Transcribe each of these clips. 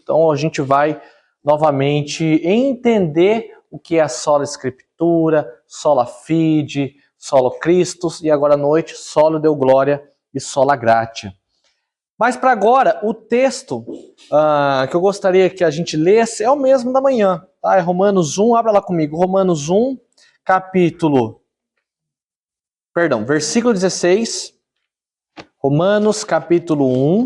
Então a gente vai novamente entender o que é a sola Escritura, sola fide, solo Christus e agora à noite, solo Deo Glória e sola Gratia. Mas para agora, o texto que eu gostaria que a gente lesse é o mesmo da manhã, tá? É Romanos 1, abra lá comigo, Romanos 1, versículo 16, Romanos capítulo 1,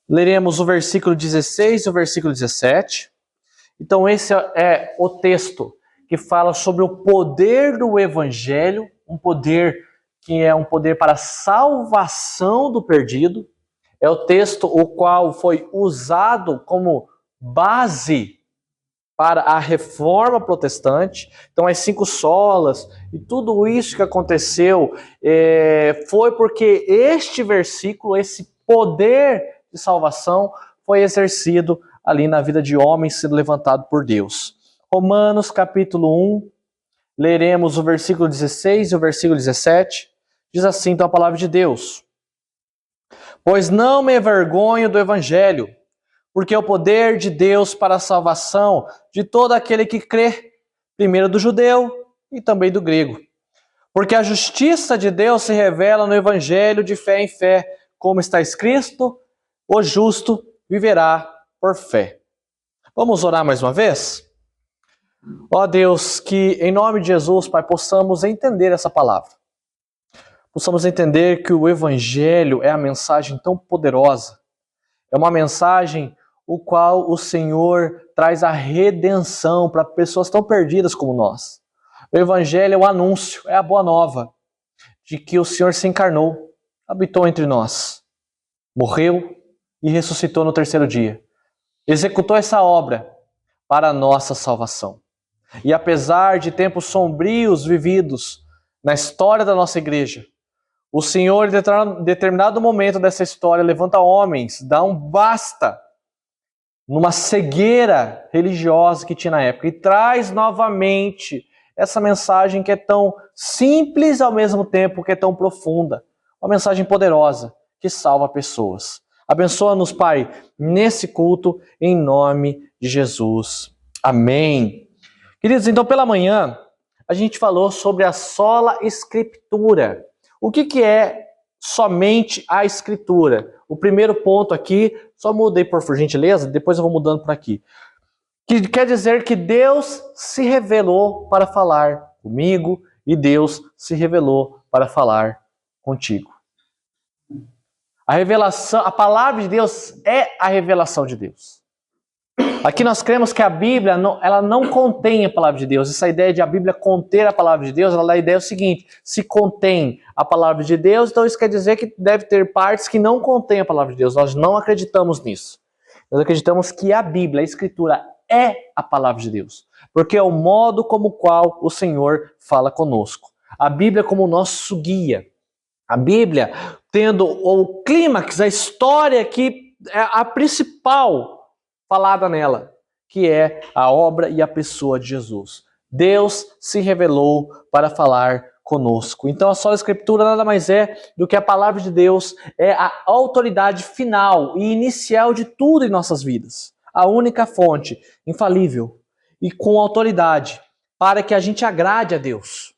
leremos o versículo 16 e o versículo 17. Então esse é o texto que fala sobre o poder do Evangelho, um poder que é um poder para a salvação do perdido. É o texto o qual foi usado como base para a reforma protestante. Então as 5 solas e tudo isso que aconteceu foi porque este versículo, esse poder de salvação foi exercido ali na vida de homens sendo levantado por Deus. Romanos capítulo 1, leremos o versículo 16 e o versículo 17. Diz assim então a palavra de Deus: Pois não me envergonho do Evangelho, porque é o poder de Deus para a salvação de todo aquele que crê, primeiro do judeu e também do grego. Porque a justiça de Deus se revela no Evangelho de fé em fé, como está escrito, o justo viverá por fé. Vamos orar mais uma vez? Ó Deus, que em nome de Jesus, Pai, possamos entender essa palavra. Possamos entender que o Evangelho é a mensagem tão poderosa. É uma mensagem o qual o Senhor traz a redenção para pessoas tão perdidas como nós. O Evangelho é o anúncio, é a boa nova de que o Senhor se encarnou, habitou entre nós, morreu e ressuscitou no 3º dia. Executou essa obra para a nossa salvação. E apesar de tempos sombrios vividos na história da nossa igreja, o Senhor, em determinado momento dessa história, levanta homens, dá um basta numa cegueira religiosa que tinha na época e traz novamente essa mensagem que é tão simples ao mesmo tempo que é tão profunda. Uma mensagem poderosa que salva pessoas. Abençoa-nos, Pai, nesse culto, em nome de Jesus. Amém. Queridos, então pela manhã a gente falou sobre a sola Escritura. O que é somente a Escritura? O primeiro ponto aqui, só mudei por gentileza, depois eu vou mudando por aqui. Que quer dizer que Deus se revelou para falar comigo e Deus se revelou para falar contigo. A revelação, a palavra de Deus é a revelação de Deus. Aqui nós cremos que a Bíblia ela não contém a palavra de Deus. Essa ideia de a Bíblia conter a palavra de Deus, ela dá a ideia seguinte: se contém a palavra de Deus, então isso quer dizer que deve ter partes que não contêm a palavra de Deus. Nós não acreditamos nisso. Nós acreditamos que a Bíblia, a Escritura, é a palavra de Deus. Porque é o modo como o qual o Senhor fala conosco. A Bíblia como o nosso guia. A Bíblia tendo o clímax, a história que é a principal falada nela, que é a obra e a pessoa de Jesus. Deus se revelou para falar conosco. Então a sola Escritura nada mais é do que a palavra de Deus, é a autoridade final e inicial de tudo em nossas vidas. A única fonte, infalível e com autoridade para que a gente agrade a Deus.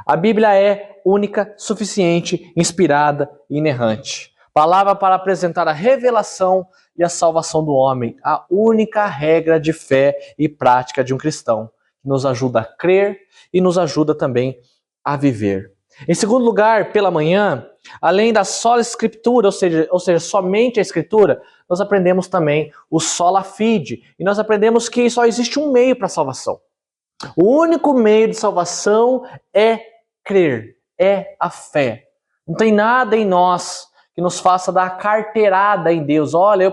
A Bíblia é única, suficiente, inspirada e inerrante. Palavra para apresentar a revelação e a salvação do homem, a única regra de fé e prática de um cristão, que nos ajuda a crer e nos ajuda também a viver. Em segundo lugar, pela manhã, além da sola Escritura, ou seja, somente a Escritura, nós aprendemos também o sola fide, e nós aprendemos que só existe um meio para a salvação. O único meio de salvação é crer, é a fé. Não tem nada em nós que nos faça dar carteirada em Deus. Olha,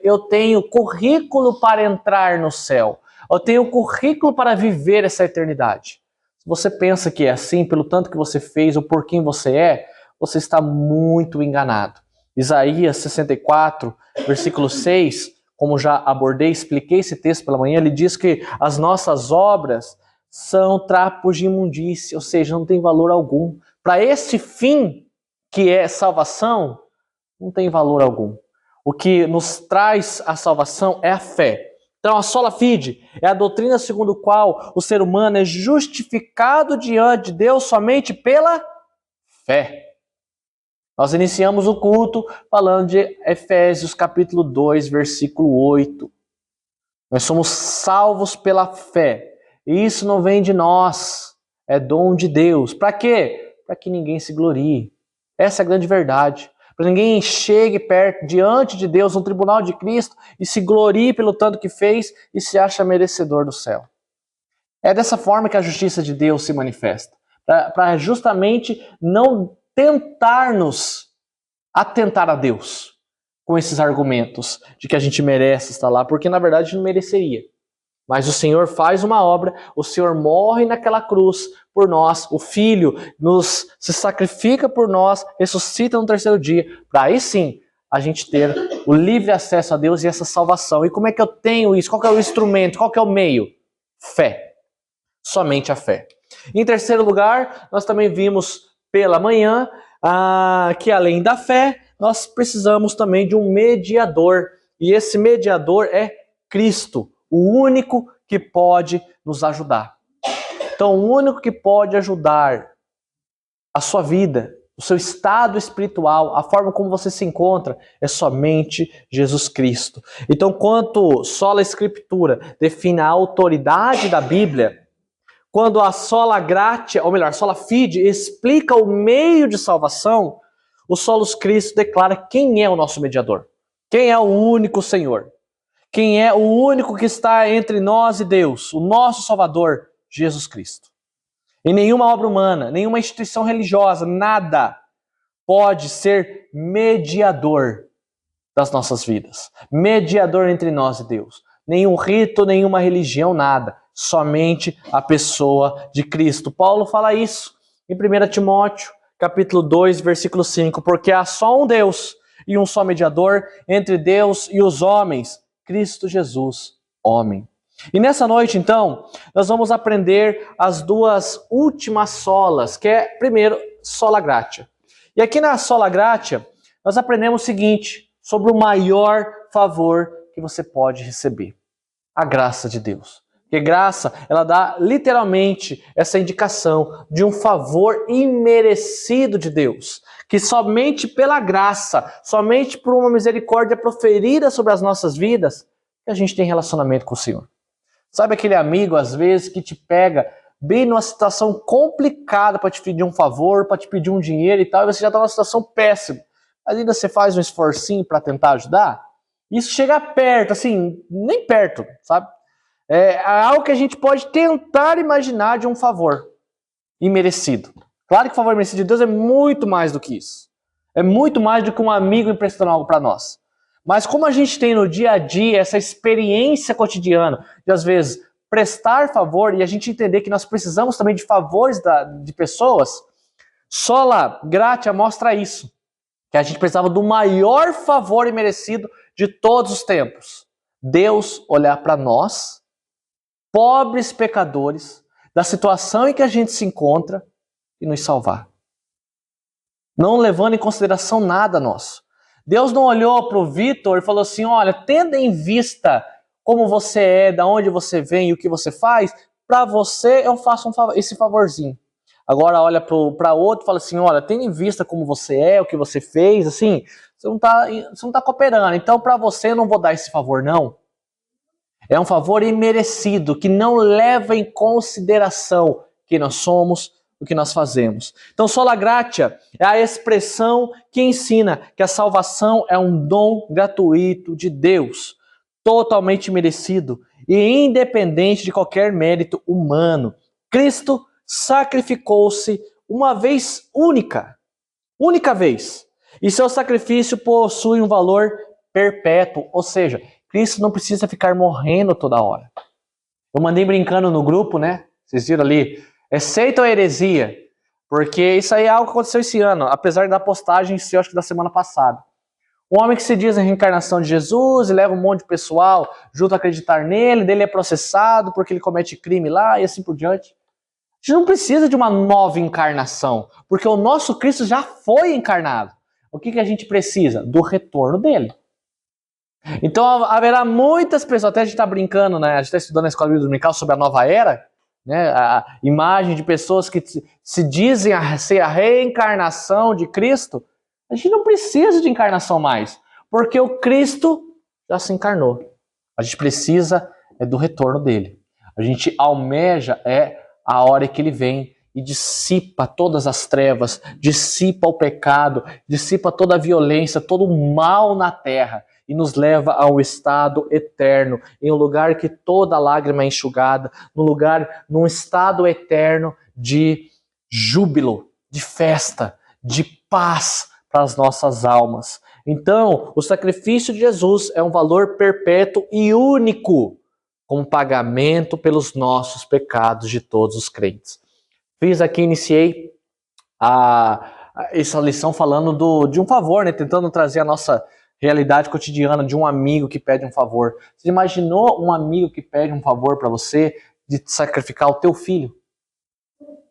eu tenho currículo para entrar no céu. Eu tenho currículo para viver essa eternidade. Se você pensa que é assim, pelo tanto que você fez ou por quem você é, você está muito enganado. Isaías 64, versículo 6, como já abordei, expliquei esse texto pela manhã, ele diz que as nossas obras são trapos de imundície, ou seja, não tem valor algum. Para esse fim, que é salvação, não tem valor algum. O que nos traz a salvação é a fé. Então a sola fide é a doutrina segundo a qual o ser humano é justificado diante de Deus somente pela fé. Nós iniciamos o culto falando de Efésios capítulo 2, versículo 8. Nós somos salvos pela fé. E isso não vem de nós, é dom de Deus. Para quê? Para que ninguém se glorie. Essa é a grande verdade. Para ninguém chegue perto, diante de Deus, no tribunal de Cristo, e se glorie pelo tanto que fez e se acha merecedor do céu. É dessa forma que a justiça de Deus se manifesta. Para justamente não tentar-nos atentar a Deus com esses argumentos de que a gente merece estar lá, porque na verdade não mereceria. Mas o Senhor faz uma obra, o Senhor morre naquela cruz por nós, o Filho se sacrifica por nós, ressuscita no terceiro dia, para aí sim a gente ter o livre acesso a Deus e essa salvação. E como é que eu tenho isso? Qual que é o instrumento? Qual que é o meio? Fé. Somente a fé. Em terceiro lugar, nós também vimos pela manhã que além da fé, nós precisamos também de um mediador. E esse mediador é Cristo, o único que pode nos ajudar. Então, o único que pode ajudar a sua vida, o seu estado espiritual, a forma como você se encontra, é somente Jesus Cristo. Então, quanto sola Escritura define a autoridade da Bíblia, quando a sola gratia, ou melhor, a sola fide, explica o meio de salvação, o solus Cristo declara quem é o nosso mediador. Quem é o único Senhor. Quem é o único que está entre nós e Deus, o nosso Salvador, Jesus Cristo. E nenhuma obra humana, nenhuma instituição religiosa, nada pode ser mediador das nossas vidas. Mediador entre nós e Deus. Nenhum rito, nenhuma religião, nada. Somente a pessoa de Cristo. Paulo fala isso em 1 Timóteo, capítulo 2, versículo 5. Porque há só um Deus e um só mediador entre Deus e os homens, Cristo Jesus, homem. E nessa noite, então, nós vamos aprender as duas últimas solas, que é, primeiro, sola gratia. E aqui na sola gratia, nós aprendemos o seguinte, sobre o maior favor que você pode receber. A graça de Deus. Porque graça, ela dá literalmente essa indicação de um favor imerecido de Deus. Que somente pela graça, somente por uma misericórdia proferida sobre as nossas vidas, que a gente tem relacionamento com o Senhor. Sabe aquele amigo, às vezes, que te pega bem numa situação complicada para te pedir um favor, para te pedir um dinheiro e tal, e você já está numa situação péssima. Mas ainda você faz um esforcinho para tentar ajudar? Isso chega perto, assim, nem perto, sabe? É algo que a gente pode tentar imaginar de um favor imerecido. Claro que o favor imerecido de Deus é muito mais do que isso. É muito mais do que um amigo emprestando algo para nós. Mas como a gente tem no dia a dia essa experiência cotidiana de, às vezes, prestar favor e a gente entender que nós precisamos também de favores de pessoas, sola gratia mostra isso. Que a gente precisava do maior favor imerecido de todos os tempos. Deus olhar para nós, pobres pecadores, da situação em que a gente se encontra e nos salvar. Não levando em consideração nada nosso. Deus não olhou para o Vitor e falou assim, olha, tendo em vista como você é, da onde você vem e o que você faz, para você eu faço esse favorzinho. Agora olha para outro e fala assim, olha, tendo em vista como você é, o que você fez, assim, você não tá cooperando, então para você eu não vou dar esse favor, não. É um favor imerecido, que não leva em consideração quem nós somos, o que nós fazemos. Então, sola gratia é a expressão que ensina que a salvação é um dom gratuito de Deus, totalmente merecido e independente de qualquer mérito humano. Cristo sacrificou-se uma vez única vez, e seu sacrifício possui um valor perpétuo, ou seja, Cristo não precisa ficar morrendo toda hora. Eu mandei brincando no grupo, né? Vocês viram ali? É seita ou heresia? Porque isso aí é algo que aconteceu esse ano, apesar da postagem ser, acho que da semana passada. Um homem que se diz a reencarnação de Jesus e leva um monte de pessoal junto a acreditar nele, dele é processado porque ele comete crime lá e assim por diante. A gente não precisa de uma nova encarnação, porque o nosso Cristo já foi encarnado. O que a gente precisa? Do retorno dele. Então haverá muitas pessoas, até a gente está brincando, né? A gente está estudando na escola bíblica dominical sobre a nova era, né? A imagem de pessoas que se dizem ser a reencarnação de Cristo. A gente não precisa de encarnação mais, porque o Cristo já se encarnou. A gente precisa do retorno dele. A gente almeja a hora que ele vem e dissipa todas as trevas, dissipa o pecado, dissipa toda a violência, todo o mal na terra e nos leva a um estado eterno, em um lugar que toda lágrima é enxugada, num estado eterno de júbilo, de festa, de paz para as nossas almas. Então, o sacrifício de Jesus é um valor perpétuo e único, como pagamento pelos nossos pecados de todos os crentes. Iniciei essa lição falando de um favor, né? Tentando trazer a nossa realidade cotidiana de um amigo que pede um favor. Você imaginou um amigo que pede um favor para você de sacrificar o teu filho?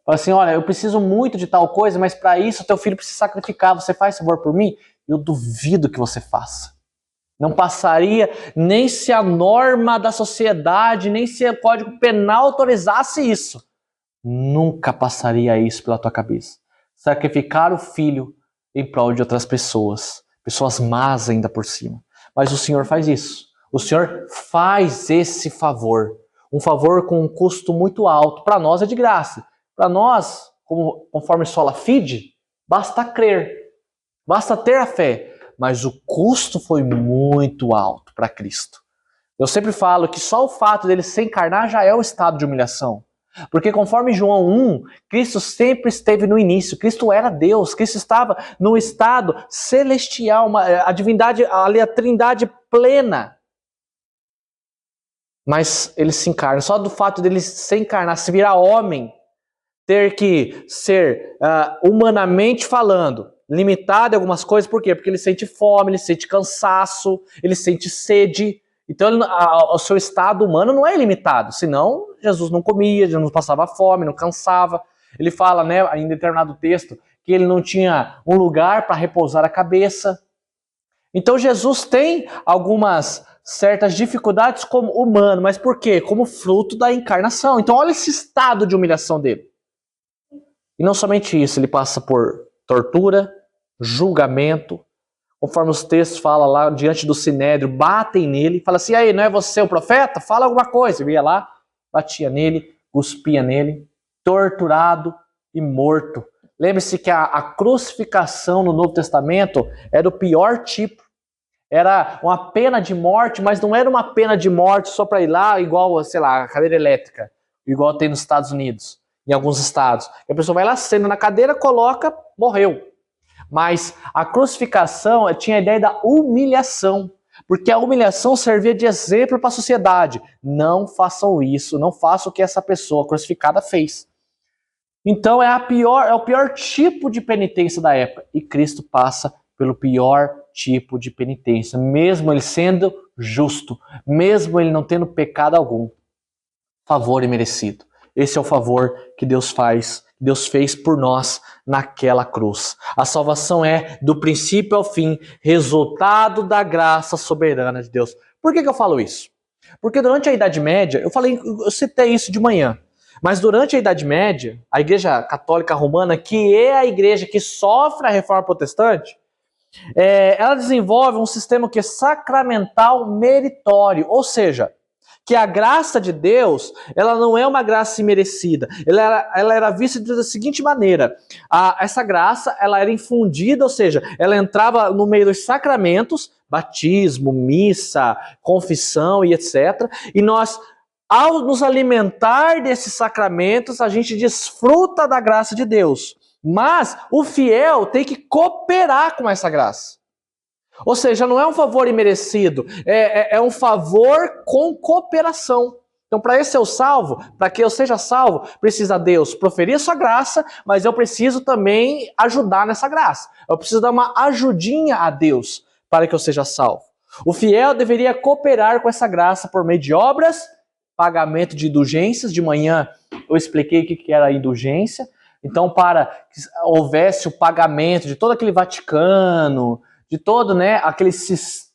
Fala assim, olha, eu preciso muito de tal coisa, mas para isso o teu filho precisa sacrificar. Você faz favor por mim? Eu duvido que você faça. Não passaria nem se a norma da sociedade, nem se o Código Penal autorizasse isso. Nunca passaria isso pela tua cabeça. Sacrificar o filho em prol de outras pessoas. Pessoas más ainda por cima. Mas o Senhor faz isso. O Senhor faz esse favor. Um favor com um custo muito alto. Para nós é de graça. Para nós, conforme sola fide, basta crer. Basta ter a fé. Mas o custo foi muito alto para Cristo. Eu sempre falo que só o fato dele se encarnar já é um estado de humilhação. Porque conforme João 1, Cristo sempre esteve no início. Cristo era Deus. Cristo estava no estado celestial, a divindade, a trindade plena. Mas ele se encarna. Só do fato dele se encarnar, se virar homem, ter que ser humanamente falando, limitado em algumas coisas. Por quê? Porque ele sente fome, ele sente cansaço, ele sente sede. Então o seu estado humano não é ilimitado, senão Jesus não comia, Jesus não passava fome, não cansava. Ele fala, né, em determinado texto, que ele não tinha um lugar para repousar a cabeça. Então Jesus tem algumas certas dificuldades como humano, mas por quê? Como fruto da encarnação. Então olha esse estado de humilhação dele. E não somente isso, ele passa por tortura, julgamento. Conforme os textos falam lá, diante do sinédrio, batem nele, fala assim, aí, não é você o profeta? Fala alguma coisa. Ele ia lá, batia nele, cuspia nele, torturado e morto. Lembre-se que a crucificação no Novo Testamento era o pior tipo. Era uma pena de morte, mas não era uma pena de morte só para ir lá, igual, sei lá, a cadeira elétrica, igual tem nos Estados Unidos, em alguns estados. A pessoa vai lá, senta na cadeira, coloca, morreu. Mas a crucificação tinha a ideia da humilhação, porque a humilhação servia de exemplo para a sociedade. Não façam isso, não façam o que essa pessoa crucificada fez. Então é o pior tipo de penitência da época. E Cristo passa pelo pior tipo de penitência, mesmo ele sendo justo, mesmo ele não tendo pecado algum. Favor imerecido. Esse é o favor que Deus fez por nós naquela cruz. A salvação é, do princípio ao fim, resultado da graça soberana de Deus. Por que eu falo isso? Porque durante a Idade Média, eu citei isso de manhã, mas durante a Idade Média, a Igreja Católica Romana, que é a igreja que sofre a Reforma Protestante, ela desenvolve um sistema que é sacramental meritório, ou seja, que a graça de Deus, ela não é uma graça imerecida. Ela era vista da seguinte maneira. Essa graça, ela era infundida, ou seja, ela entrava no meio dos sacramentos, batismo, missa, confissão e etc. E nós, ao nos alimentar desses sacramentos, a gente desfruta da graça de Deus. Mas o fiel tem que cooperar com essa graça. Ou seja, não é um favor imerecido, é um favor com cooperação. Então, para que eu seja salvo, precisa Deus proferir a sua graça, mas eu preciso também ajudar nessa graça. Eu preciso dar uma ajudinha a Deus para que eu seja salvo. O fiel deveria cooperar com essa graça por meio de obras, pagamento de indulgências. De manhã eu expliquei o que era a indulgência. Então, para que houvesse o pagamento de todo aquele Vaticano, de todo, né, aquele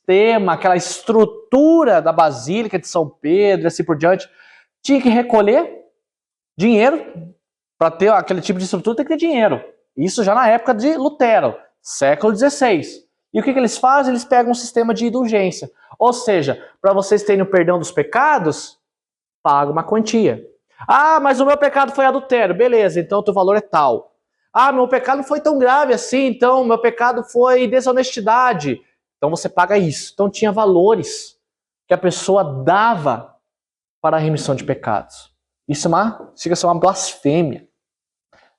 sistema, aquela estrutura da Basílica de São Pedro e assim por diante, tinha que recolher dinheiro. Para ter aquele tipo de estrutura tem que ter dinheiro. Isso já na época de Lutero, século XVI. E o que eles fazem? Eles pegam um sistema de indulgência. Ou seja, para vocês terem o perdão dos pecados, paga uma quantia. Ah, mas o meu pecado foi adultério. Beleza, então o teu valor é tal. Ah, meu pecado não foi tão grave assim, então meu pecado foi desonestidade. Então você paga isso. Então tinha valores que a pessoa dava para a remissão de pecados. Isso chega a ser uma blasfêmia.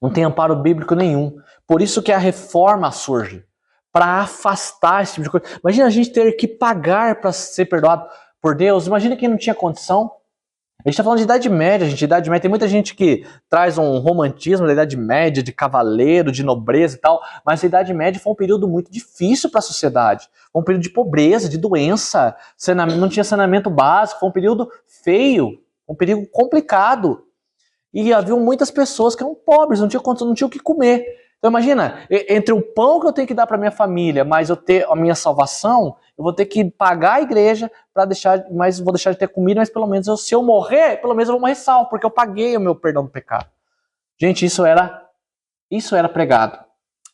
Não tem amparo bíblico nenhum. Por isso que a reforma surge. Para afastar esse tipo de coisa. Imagina a gente ter que pagar para ser perdoado por Deus. Imagina quem não tinha condição. A gente está falando de Idade Média, gente. Idade Média. Tem muita gente que traz um romantismo da Idade Média, de cavaleiro, de nobreza e tal. Mas a Idade Média foi um período muito difícil para a sociedade. Foi um período de pobreza, de doença. Não tinha saneamento básico. Foi um período feio. Um período complicado. E havia muitas pessoas que eram pobres, não tinham o que comer. Então imagina, entre o pão que eu tenho que dar para minha família, mas eu ter a minha salvação, eu vou ter que pagar a igreja para deixar, mas vou deixar de ter comida, mas pelo menos se eu morrer, pelo menos eu vou morrer salvo, porque eu paguei o meu perdão do pecado. Gente, isso era pregado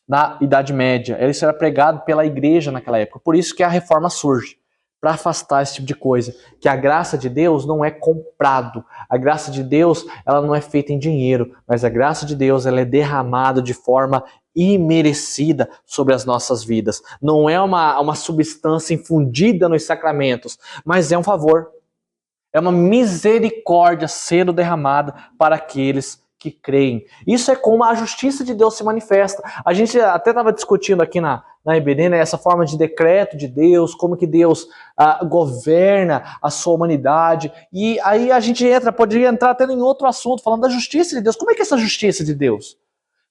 na Idade Média, isso era pregado pela igreja naquela época. Por isso que a reforma surge. Para afastar esse tipo de coisa, que a graça de Deus não é comprado, a graça de Deus ela não é feita em dinheiro, mas a graça de Deus ela é derramada de forma imerecida sobre as nossas vidas. Não é uma substância infundida nos sacramentos, mas é um favor, é uma misericórdia sendo derramada para aqueles que creem. Isso é como a justiça de Deus se manifesta. A gente até estava discutindo aqui na EBD, né, essa forma de decreto de Deus, como que Deus governa a sua humanidade. E aí a gente poderia entrar até em outro assunto, falando da justiça de Deus. Como é que é essa justiça de Deus?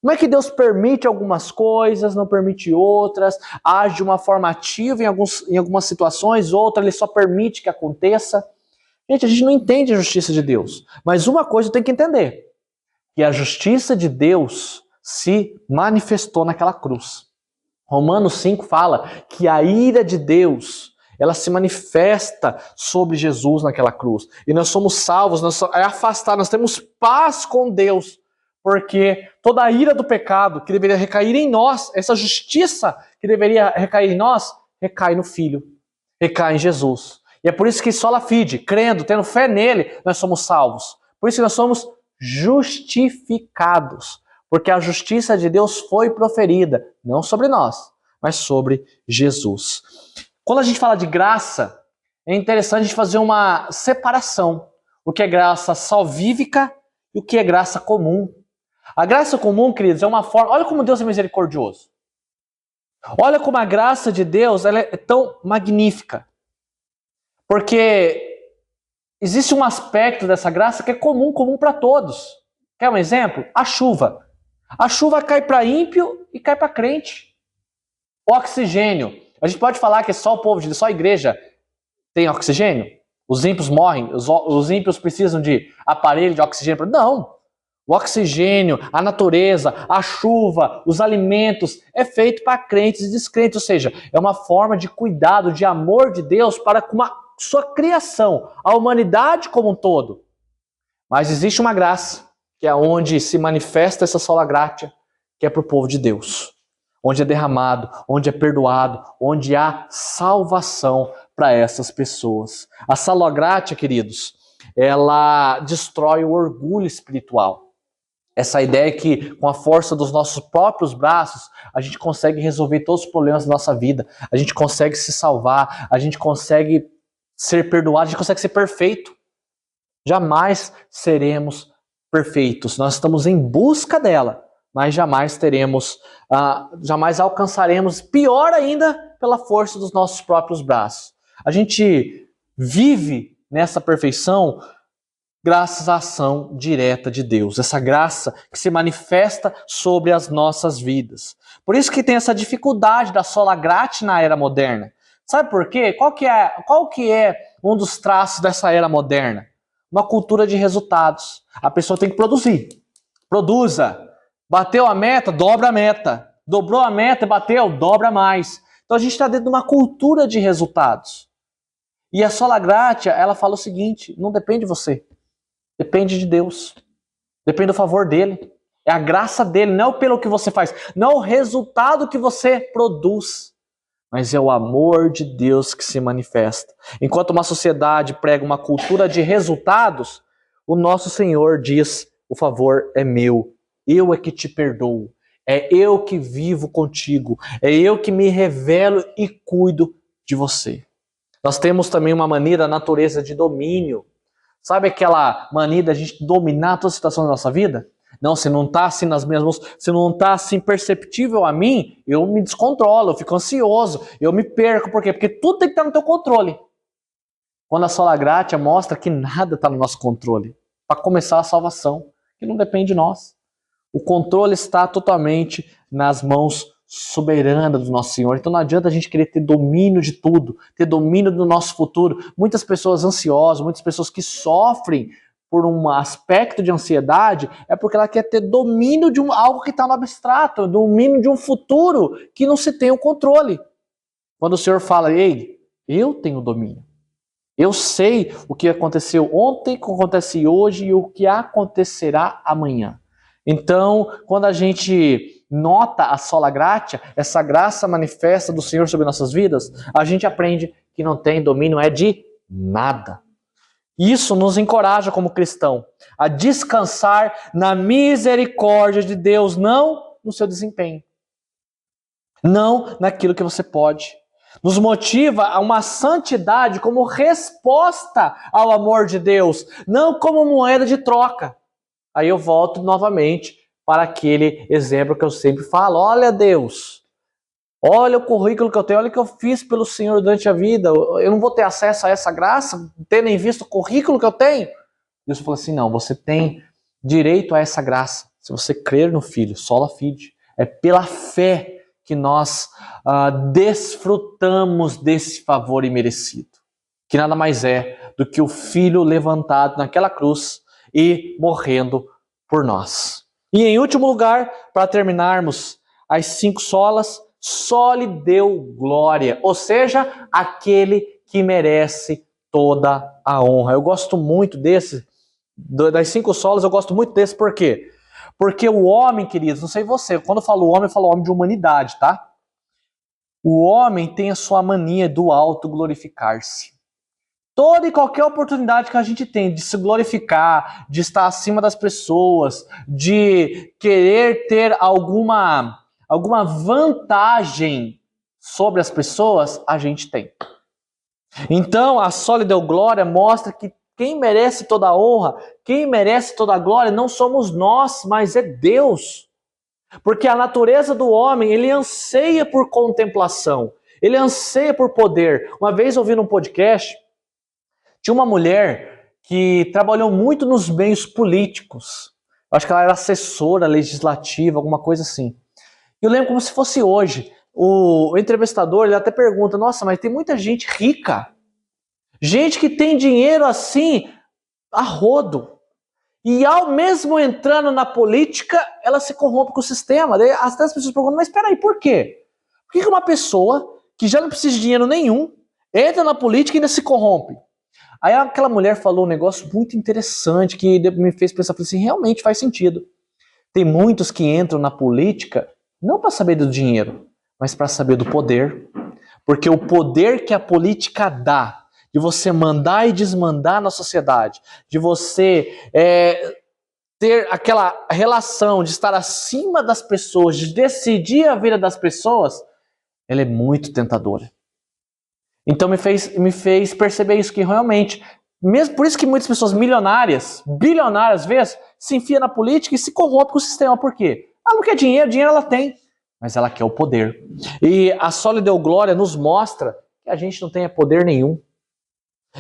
Como é que Deus permite algumas coisas, não permite outras, age de uma forma ativa em algumas situações, outra ele só permite que aconteça? Gente, a gente não entende a justiça de Deus. Mas uma coisa eu tenho que entender, que a justiça de Deus se manifestou naquela cruz. Romanos 5 fala que a ira de Deus, ela se manifesta sobre Jesus naquela cruz. E nós somos salvos, é afastado, nós temos paz com Deus, porque toda a ira do pecado que deveria recair em nós, essa justiça que deveria recair em nós, recai no Filho, recai em Jesus. E é por isso que sola fide, crendo, tendo fé nele, nós somos salvos. Por isso que nós somos justificados, porque a justiça de Deus foi proferida, não sobre nós, mas sobre Jesus. Quando a gente fala de graça, é interessante a gente fazer uma separação. O que é graça salvífica e o que é graça comum. A graça comum, queridos, é uma forma... Olha como Deus é misericordioso. Olha como a graça de Deus ela é tão magnífica. Porque existe um aspecto dessa graça que é comum para todos. Quer um exemplo? A chuva. A chuva cai para ímpio e cai para crente. O oxigênio. A gente pode falar que é só o povo de Deus, só a igreja tem oxigênio? Os ímpios morrem? Os ímpios precisam de aparelho de oxigênio? Não. O oxigênio, a natureza, a chuva, os alimentos é feito para crentes e descrentes. Ou seja, é uma forma de cuidado, de amor de Deus para com a sua criação, a humanidade como um todo. Mas existe uma graça, que é onde se manifesta essa sola gratia, que é para o povo de Deus. Onde é derramado, onde é perdoado, onde há salvação para essas pessoas. A sola gratia, queridos, ela destrói o orgulho espiritual. Essa ideia que com a força dos nossos próprios braços, a gente consegue resolver todos os problemas da nossa vida, a gente consegue se salvar, a gente consegue ser perdoado, a gente consegue ser perfeito. Jamais seremos perfeitos. Nós estamos em busca dela, mas jamais jamais alcançaremos, pior ainda, pela força dos nossos próprios braços. A gente vive nessa perfeição graças à ação direta de Deus, essa graça que se manifesta sobre as nossas vidas. Por isso que tem essa dificuldade da sola gratia na era moderna. Sabe por quê? Qual que é um dos traços dessa era moderna? Uma cultura de resultados. A pessoa tem que produzir. Produza. Bateu a meta, dobra a meta. Dobrou a meta, bateu, dobra mais. Então a gente está dentro de uma cultura de resultados. E a sola gratia, ela fala o seguinte, não depende de você, depende de Deus, depende do favor dele, é a graça dele, não pelo que você faz, não é o resultado que você produz, mas é o amor de Deus que se manifesta. Enquanto uma sociedade prega uma cultura de resultados, o nosso Senhor diz, o favor é meu, eu é que te perdoo, é eu que vivo contigo, é eu que me revelo e cuido de você. Nós temos também uma mania da natureza de domínio. Sabe aquela mania da gente dominar toda a situação da nossa vida? Não, se não está assim nas minhas mãos, se não está assim perceptível a mim, eu me descontrolo, eu fico ansioso, eu me perco. Por quê? Porque tudo tem que estar no teu controle. Quando a sola gratia mostra que nada está no nosso controle. Para começar a salvação, que não depende de nós. O controle está totalmente nas mãos soberanas do nosso Senhor. Então não adianta a gente querer ter domínio de tudo, ter domínio do nosso futuro. Muitas pessoas ansiosas, muitas pessoas que sofrem por um aspecto de ansiedade, é porque ela quer ter domínio de algo que está no abstrato, domínio de um futuro que não se tem o controle. Quando o Senhor fala, ei, eu tenho domínio. Eu sei o que aconteceu ontem, o que acontece hoje e o que acontecerá amanhã. Então, quando a gente nota a sola gratia, essa graça manifesta do Senhor sobre nossas vidas, a gente aprende que não tem domínio é de nada. Isso nos encoraja como cristão a descansar na misericórdia de Deus, não no seu desempenho, não naquilo que você pode. Nos motiva a uma santidade como resposta ao amor de Deus, não como moeda de troca. Aí eu volto novamente para aquele exemplo que eu sempre falo. Olha Deus, olha o currículo que eu tenho, olha o que eu fiz pelo Senhor durante a vida. Eu não vou ter acesso a essa graça, tendo em vista o currículo que eu tenho? Deus falou assim, não, você tem direito a essa graça. Se você crer no Filho, sola fide. É pela fé que nós desfrutamos desse favor imerecido. Que nada mais é do que o Filho levantado naquela cruz e morrendo por nós. E em último lugar, para terminarmos as 5 solas, só lhe deu glória, ou seja, aquele que merece toda a honra. Eu gosto muito desse, das 5 solas, eu gosto muito desse, por quê? Porque o homem, queridos, não sei você, quando eu falo homem, eu falo homem de humanidade, tá? O homem tem a sua mania do auto-glorificar-se. Toda e qualquer oportunidade que a gente tem de se glorificar, de estar acima das pessoas, de querer ter alguma vantagem sobre as pessoas, a gente tem. Então, a sola deu glória mostra que quem merece toda a honra, quem merece toda a glória, não somos nós, mas é Deus. Porque a natureza do homem, ele anseia por contemplação, ele anseia por poder. Uma vez ouvindo um podcast, tinha uma mulher que trabalhou muito nos meios políticos. Eu acho que ela era assessora legislativa, alguma coisa assim. Eu lembro como se fosse hoje. O entrevistador, ele até pergunta, nossa, mas tem muita gente rica. Gente que tem dinheiro assim, a rodo. E ao mesmo entrando na política, ela se corrompe com o sistema. Daí até as pessoas perguntam, mas espera aí, por quê? Por que uma pessoa que já não precisa de dinheiro nenhum, entra na política e ainda se corrompe? Aí aquela mulher falou um negócio muito interessante que me fez pensar assim, realmente faz sentido. Tem muitos que entram na política não para saber do dinheiro, mas para saber do poder. Porque o poder que a política dá, de você mandar e desmandar na sociedade, de você ter aquela relação de estar acima das pessoas, de decidir a vida das pessoas, ela é muito tentadora. Então me fez perceber isso, que realmente, mesmo por isso que muitas pessoas milionárias, bilionárias às vezes, se enfiam na política e se corrompem com o sistema. Por quê? Ela não quer dinheiro, dinheiro ela tem, mas ela quer o poder. E a sola deu glória nos mostra que a gente não tem poder nenhum,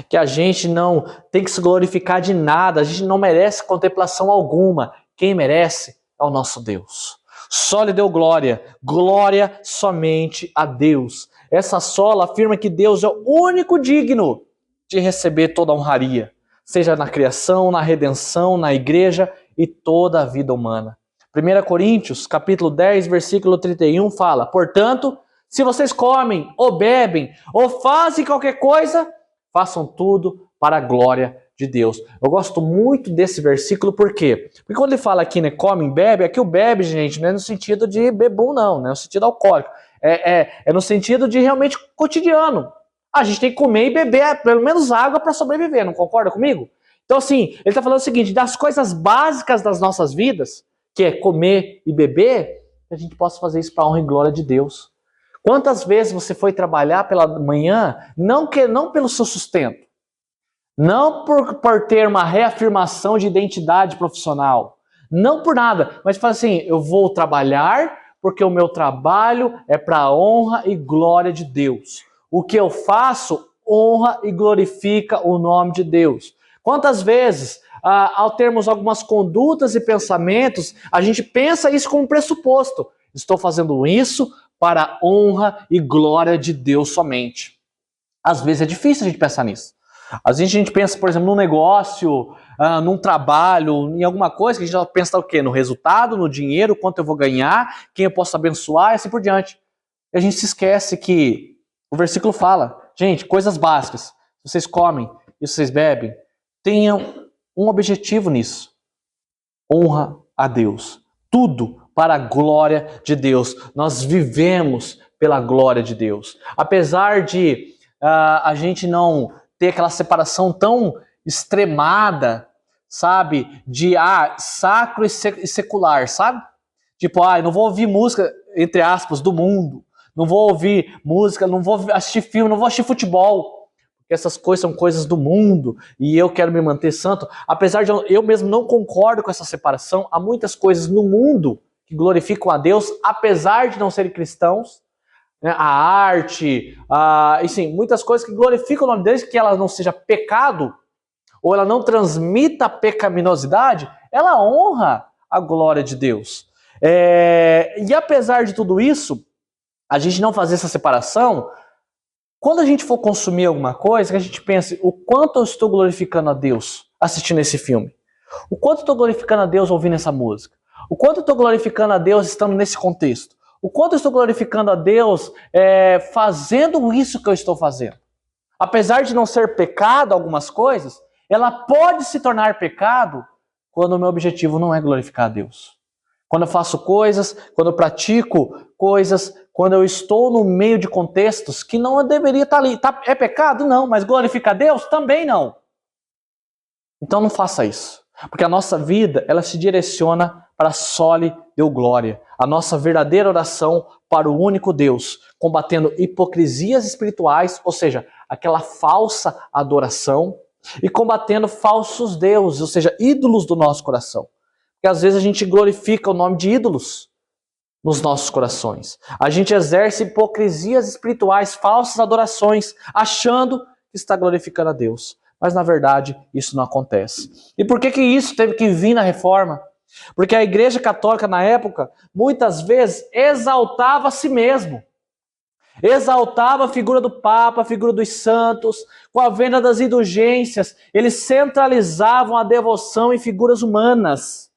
que a gente não tem que se glorificar de nada, a gente não merece contemplação alguma. Quem merece é o nosso Deus. Só lhe deu glória, glória somente a Deus. Essa sola afirma que Deus é o único digno de receber toda a honraria, seja na criação, na redenção, na igreja e toda a vida humana. 1 Coríntios, capítulo 10, versículo 31 fala, portanto, Se vocês comem, ou bebem, ou fazem qualquer coisa, façam tudo para a glória de Deus. Eu gosto muito desse versículo, por quê? Porque quando ele fala aqui, né, come e bebe, aqui o bebe, gente, não é no sentido de bebum, não é no sentido alcoólico. É no sentido de realmente cotidiano. A gente tem que comer e beber pelo menos água para sobreviver, não concorda comigo? Então, assim, ele está falando o seguinte, das coisas básicas das nossas vidas, que é comer e beber, que a gente possa fazer isso para a honra e glória de Deus. Quantas vezes você foi trabalhar pela manhã, não pelo seu sustento, não por ter uma reafirmação de identidade profissional, não por nada, mas fala assim, eu vou trabalhar porque o meu trabalho é para a honra e glória de Deus. O que eu faço honra e glorifica o nome de Deus. Quantas vezes, ao termos algumas condutas e pensamentos, a gente pensa isso como pressuposto. Estou fazendo isso para a honra e glória de Deus somente. Às vezes é difícil a gente pensar nisso. Às vezes a gente pensa, por exemplo, num negócio, num trabalho, em alguma coisa, que a gente já pensa o quê? No resultado, no dinheiro, quanto eu vou ganhar, quem eu posso abençoar e assim por diante. E a gente se esquece que o versículo fala, gente, coisas básicas. Vocês comem e vocês bebem, tenham um objetivo nisso. Honra a Deus. Tudo para a glória de Deus. Nós vivemos pela glória de Deus. Apesar de a gente não ter aquela separação tão extremada, sabe? De sacro e secular, sabe? Tipo, eu não vou ouvir música, entre aspas, do mundo. Não vou ouvir música, não vou assistir filme, não vou assistir futebol. Porque essas coisas são coisas do mundo e eu quero me manter santo. Apesar de eu mesmo não concordo com essa separação, há muitas coisas no mundo que glorificam a Deus, apesar de não serem cristãos. A arte, enfim, muitas coisas que glorificam o nome deles, que ela não seja pecado, ou ela não transmita pecaminosidade, ela honra a glória de Deus. E apesar de tudo isso, a gente não fazer essa separação, quando a gente for consumir alguma coisa, que a gente pense o quanto eu estou glorificando a Deus assistindo esse filme, o quanto eu estou glorificando a Deus ouvindo essa música, o quanto eu estou glorificando a Deus estando nesse contexto, o quanto eu estou glorificando a Deus fazendo isso que eu estou fazendo. Apesar de não ser pecado algumas coisas, ela pode se tornar pecado quando o meu objetivo não é glorificar a Deus. Quando eu faço coisas, quando eu pratico coisas, quando eu estou no meio de contextos que não deveria estar ali. É pecado? Não, mas glorificar a Deus? Também não. Então não faça isso. Porque a nossa vida, ela se direciona para a sole deu glória. A nossa verdadeira oração para o único Deus, combatendo hipocrisias espirituais, ou seja, aquela falsa adoração, e combatendo falsos deuses, ou seja, ídolos do nosso coração. Porque às vezes a gente glorifica o nome de ídolos nos nossos corações. A gente exerce hipocrisias espirituais, falsas adorações, achando que está glorificando a Deus. Mas na verdade isso não acontece. E por que isso teve que vir na reforma? Porque a Igreja Católica na época, muitas vezes, exaltava a si mesmo. Exaltava a figura do Papa, a figura dos santos, com a venda das indulgências. Eles centralizavam a devoção em figuras humanas.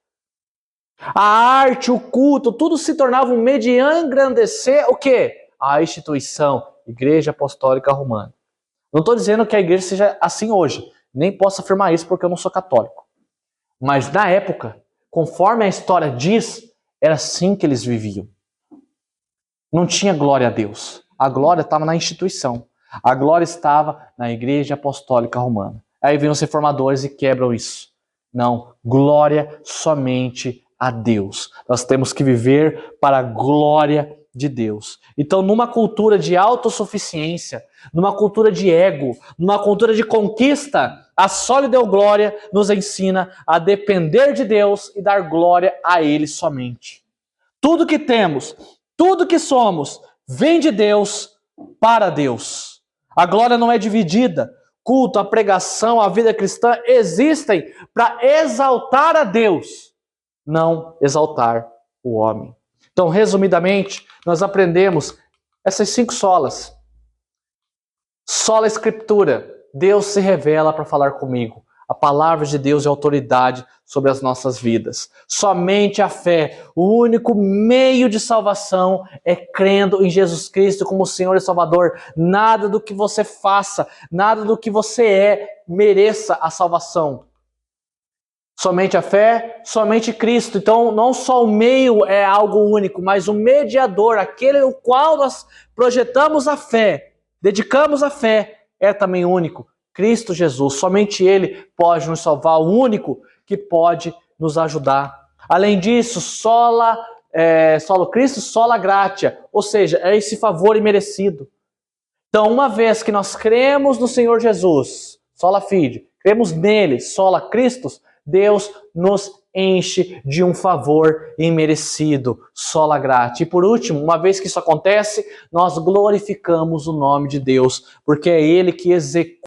A arte, o culto, tudo se tornava um meio de engrandecer o quê? A instituição, Igreja Apostólica Romana. Não estou dizendo que a igreja seja assim hoje. Nem posso afirmar isso porque eu não sou católico. Mas na época, conforme a história diz, era assim que eles viviam. Não tinha glória a Deus. A glória estava na instituição. A glória estava na Igreja Apostólica Romana. Aí vêm os reformadores e quebram isso. Não, glória somente a Deus. Nós temos que viver para a glória de Deus. Então, numa cultura de autossuficiência, numa cultura de ego, numa cultura de conquista, a sole deu glória nos ensina a depender de Deus e dar glória a Ele somente. Tudo que temos, tudo que somos, vem de Deus para Deus. A glória não é dividida. Culto, a pregação, a vida cristã existem para exaltar a Deus, não exaltar o homem. Então, resumidamente, nós aprendemos essas 5 solas. Sola Escritura, Deus se revela para falar comigo. A palavra de Deus é autoridade sobre as nossas vidas. Somente a fé, o único meio de salvação é crendo em Jesus Cristo como Senhor e Salvador. Nada do que você faça, nada do que você mereça a salvação. Somente a fé, somente Cristo. Então, não só o meio é algo único, mas o mediador, aquele no qual nós projetamos a fé, dedicamos a fé, é também único. Cristo Jesus. Somente Ele pode nos salvar, o único que pode nos ajudar. Além disso, solo Cristo, sola gratia, ou seja, é esse favor imerecido. Então, uma vez que nós cremos no Senhor Jesus, sola fide, cremos nele, sola Christus, Deus nos enche de um favor imerecido, sola gratia. E por último, uma vez que isso acontece, nós glorificamos o nome de Deus, porque é Ele que executa